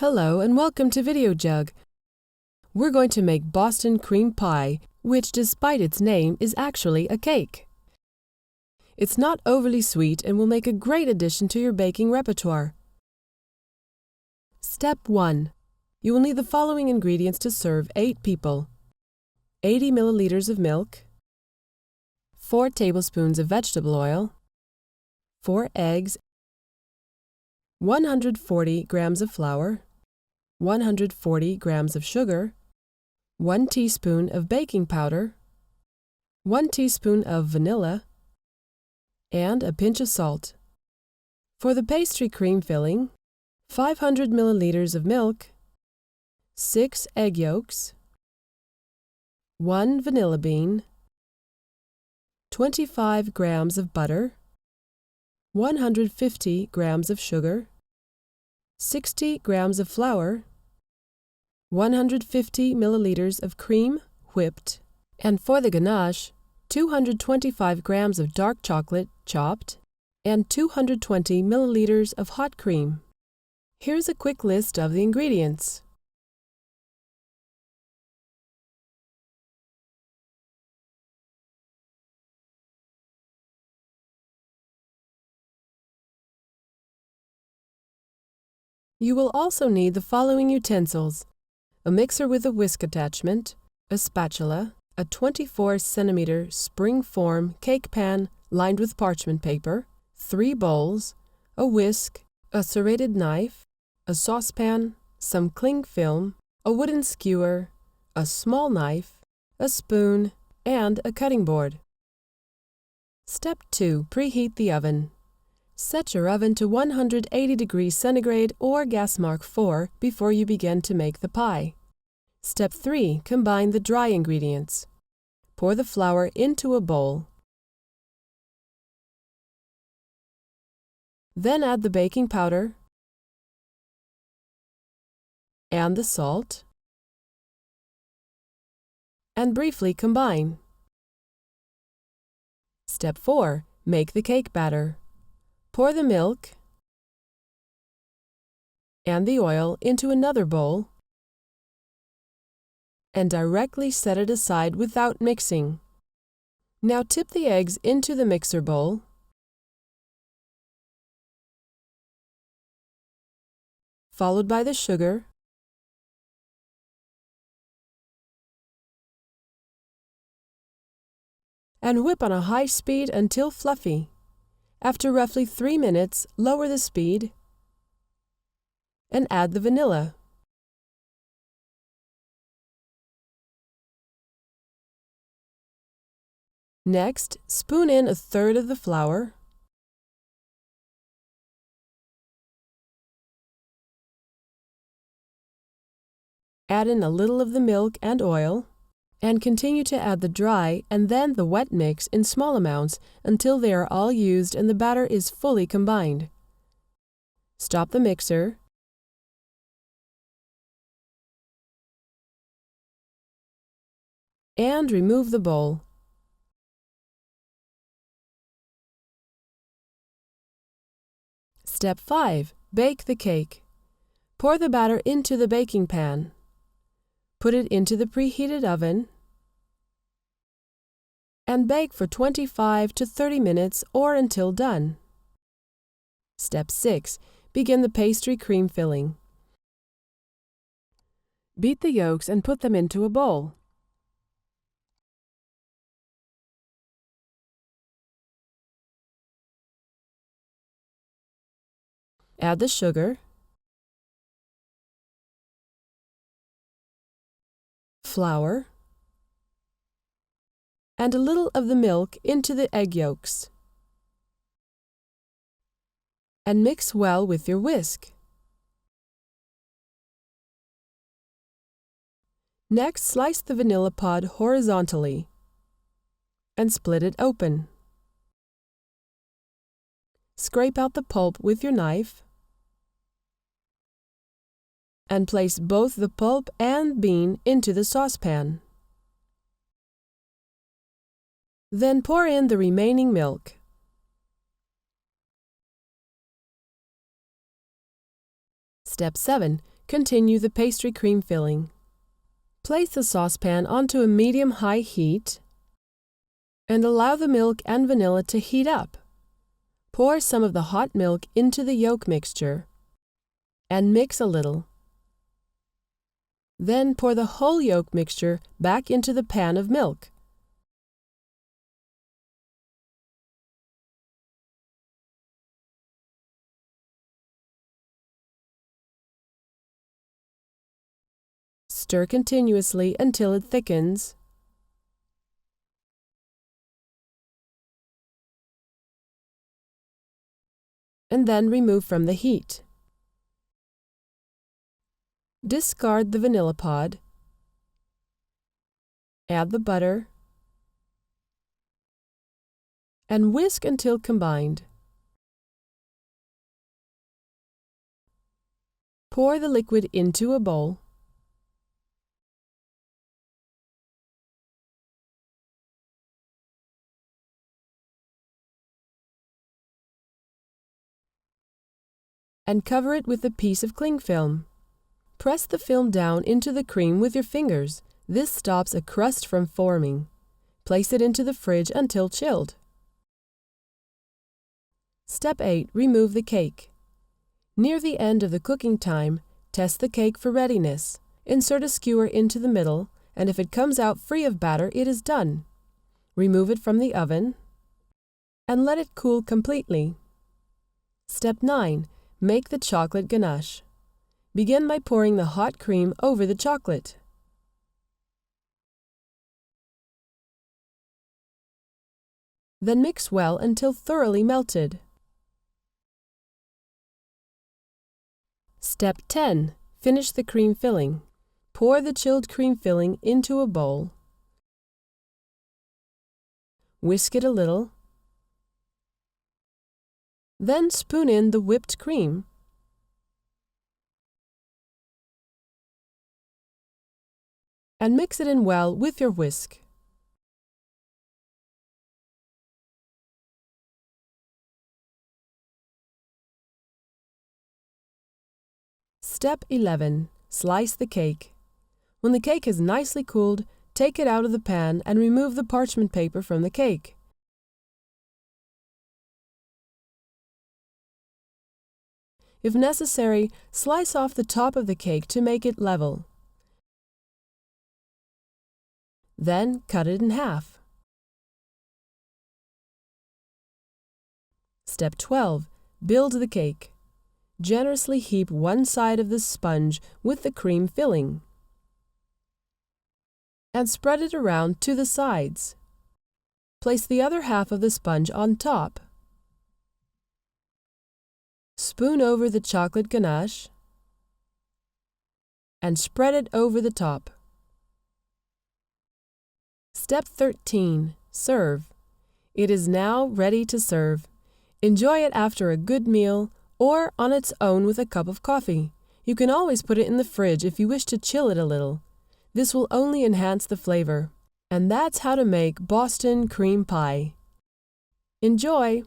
Hello and welcome to Videojug. We're going to make Boston cream pie, which despite its name is actually a cake. It's not overly sweet and will make a great addition to your baking repertoire. Step 1. You will need the following ingredients to serve 8 people. 80 milliliters of milk, 4 tablespoons of vegetable oil, 4 eggs, 140 grams of flour, 140 grams of sugar, 1 teaspoon of baking powder, 1 teaspoon of vanilla, and a pinch of salt. For the pastry cream filling, 500 milliliters of milk, 6 egg yolks, 1 vanilla bean, 25 grams of butter, 150 grams of sugar, 60 grams of flour, 150 milliliters of cream, whipped, and for the ganache, 225 grams of dark chocolate, chopped, and 220 milliliters of hot cream. Here's a quick list of the ingredients. You will also need the following utensils: a mixer with a whisk attachment, a spatula, a 24-centimeter spring-form cake pan lined with parchment paper, 3 bowls, a whisk, a serrated knife, a saucepan, some cling film, a wooden skewer, a small knife, a spoon, and a cutting board. Step 2. Preheat the oven. Set your oven to 180 degrees centigrade or gas mark 4 before you begin to make the pie. Step 3. Combine the dry ingredients. Pour the flour into a bowl. Then add the baking powder and the salt, and briefly combine. Step 4. Make the cake batter. Pour the milk and the oil into another bowl and directly set it aside without mixing. Now tip the eggs into the mixer bowl followed by the sugar and whip on a high speed until fluffy. After roughly 3 minutes, lower the speed and add the vanilla. Next, spoon in 1/3 of the flour, add in a little of the milk and oil, and continue to add the dry and then the wet mix in small amounts until they are all used and the batter is fully combined. Stop the mixer and remove the bowl. Step 5. Bake the cake. Pour the batter into the baking pan. Put it into the preheated oven and bake for 25 to 30 minutes or until done. Step 6. Begin the pastry cream filling. Beat the yolks and put them into a bowl. Add the sugar, flour, and a little of the milk into the egg yolks. And mix well with your whisk. Next, slice the vanilla pod horizontally and split it open. Scrape out the pulp with your knife and place both the pulp and bean into the saucepan. Then pour in the remaining milk. Step 7. Continue the pastry cream filling. Place the saucepan onto a medium-high heat and allow the milk and vanilla to heat up. Pour some of the hot milk into the yolk mixture and mix a little. Then pour the whole yolk mixture back into the pan of milk. Stir continuously until it thickens. And then remove from the heat. Discard the vanilla pod. Add the butter and whisk until combined. Pour the liquid into a bowl. And cover it with a piece of cling film. Press the film down into the cream with your fingers. This stops a crust from forming. Place it into the fridge until chilled. Step 8. Remove the cake. Near the end of the cooking time, test the cake for readiness. Insert a skewer into the middle, and if it comes out free of batter, it is done. Remove it from the oven and let it cool completely. Step 9. Make the chocolate ganache. Begin by pouring the hot cream over the chocolate. Then mix well until thoroughly melted. Step 10. Finish the cream filling. Pour the chilled cream filling into a bowl. Whisk it a little. Then spoon in the whipped cream. And mix it in well with your whisk. Step 11. Slice the cake. When the cake is nicely cooled, take it out of the pan and remove the parchment paper from the cake. If necessary, slice off the top of the cake to make it level. Then cut it in half. Step 12. Build the cake. Generously heap one side of the sponge with the cream filling and spread it around to the sides. Place the other half of the sponge on top. Spoon over the chocolate ganache and spread it over the top. Step 13. Serve. It is now ready to serve. Enjoy it after a good meal or on its own with a cup of coffee. You can always put it in the fridge if you wish to chill it a little. This will only enhance the flavor. And that's how to make Boston cream pie. Enjoy!